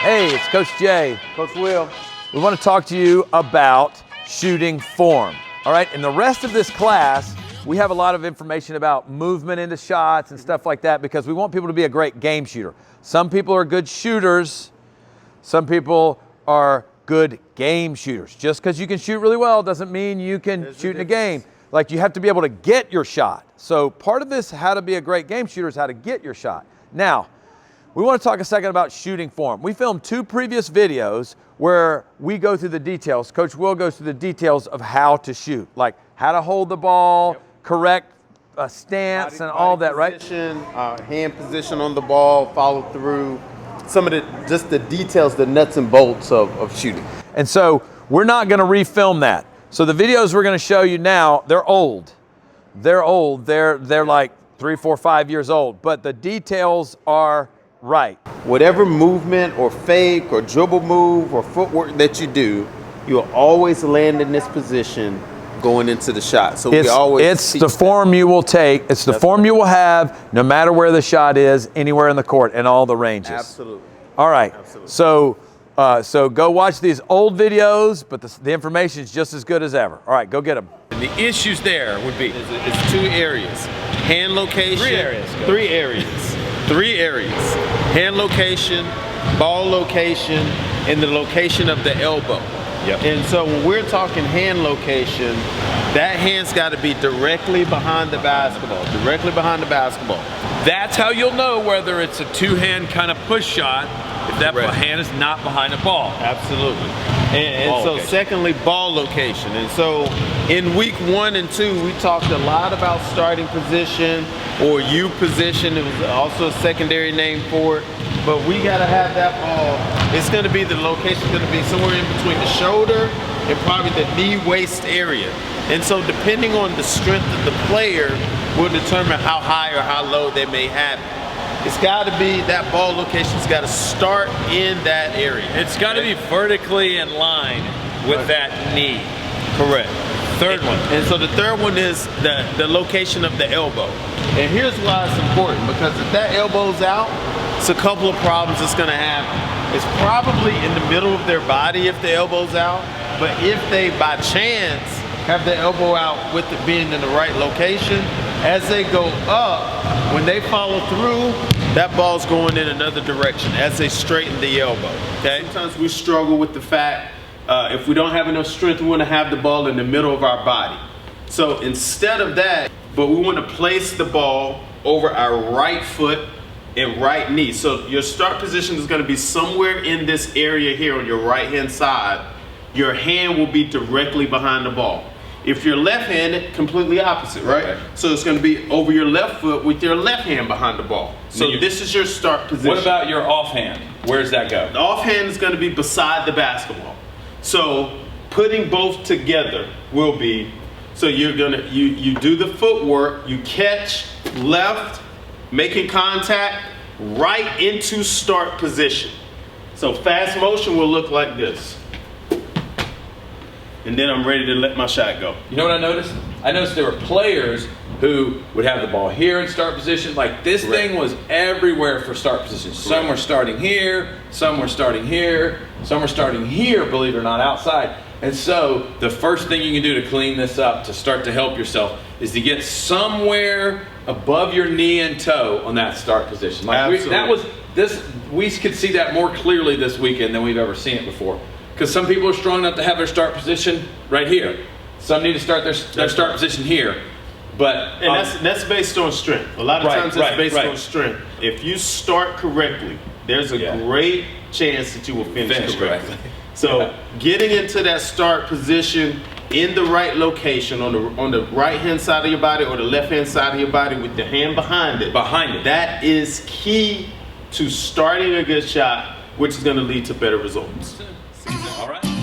Hey, it's Coach Jay. Coach Will. We want to talk to you about shooting form. All right, in the rest of this class, we have a lot of information about movement into shots and stuff like that because we want people to be a great game shooter. Some people are good shooters. Some people are good game shooters. Just because you can shoot really well doesn't mean you can shoot in a game. Like, you have to be able to get your shot. So part of this, how to be a great game shooter, is how to get your shot. Now, we want to talk a second about shooting form. We filmed 2 previous videos where we go through the details. Coach Will goes through the details of how to shoot, like how to hold the ball, correct stance, and all that, right? Hand position on the ball, follow through, some of just the details, the nuts and bolts of shooting. And so we're not going to refilm that. So the videos we're going to show you now, they're old. They're old. They're like 3, 4, 5 years old, but the details are right. Whatever movement or fake or dribble move or footwork that you do, you'll always land in this position going into the shot. So it's the form you will take. It's the form you will have no matter where the shot is, anywhere in the court, and all the ranges. Absolutely. All right. Absolutely. So go watch these old videos, but the information is just as good as ever. All right, go get them. And the issues there would be It's 2 areas. Hand location. 3 areas. 3 areas. 3 areas. Hand location, ball location, and the location of the elbow. Yep. And so when we're talking hand location, that hand's got to be directly behind the basketball. Directly behind the basketball. that's how you'll know whether it's a 2-hand kind of push shot if that Correct. hand is not behind the ball. Absolutely. And Ball so location. secondly, ball location. And so in week 1 and 2, we talked a lot about starting position or U position. It was also a secondary name for it. But we got to have that ball. It's going to be, the location going to be somewhere in between the shoulder and probably the knee-waist area. And so depending on the strength of the player will determine how high or how low they may have it. It's got to be, that ball location's got to start in that area. It's got to be vertically in line with that knee. Correct. Third one. And so the third one is the location of the elbow. And here's why it's important, because if that elbow's out, it's a couple of problems that's going to happen. It's probably in the middle of their body if the elbow's out, but if they by chance have the elbow out with it being in the right location, as they go up, when they follow through, that ball's going in another direction as they straighten the elbow. Okay. Sometimes we struggle with the fact if we don't have enough strength, we want to have the ball in the middle of our body. So instead of that, but we want to place the ball over our right foot and right knee. So your start position is going to be somewhere in this area here on your right hand side. Your hand will be directly behind the ball. If you're left-handed, completely opposite, right? So it's going to be over your left foot with your left hand behind the ball. So this is your start position. What about your offhand? Where does that go? The offhand is going to be beside the basketball. So putting both together will be, so you're going to, you do the footwork, you catch left, making contact, right into start position. So fast motion will look like this. And then I'm ready to let my shot go. You know what I noticed? I noticed there were players who would have the ball here in start position. Like this thing was everywhere for start position. Some were starting here, some were starting here, some were starting here, believe it or not, outside. And so the first thing you can do to clean this up, to start to help yourself, is to get somewhere above your knee and toe on that start position. Like we could see that more clearly this weekend than we've ever seen it before. Because some people are strong enough to have their start position right here. Some need to start their start position here. But that's based on strength. A lot of times it's based on strength. If you start correctly, there's a great chance that you will finish correctly. So getting into that start position in the right location on the right hand side of your body or the left hand side of your body with the hand behind it. That is key to starting a good shot, which is going to lead to better results. all right.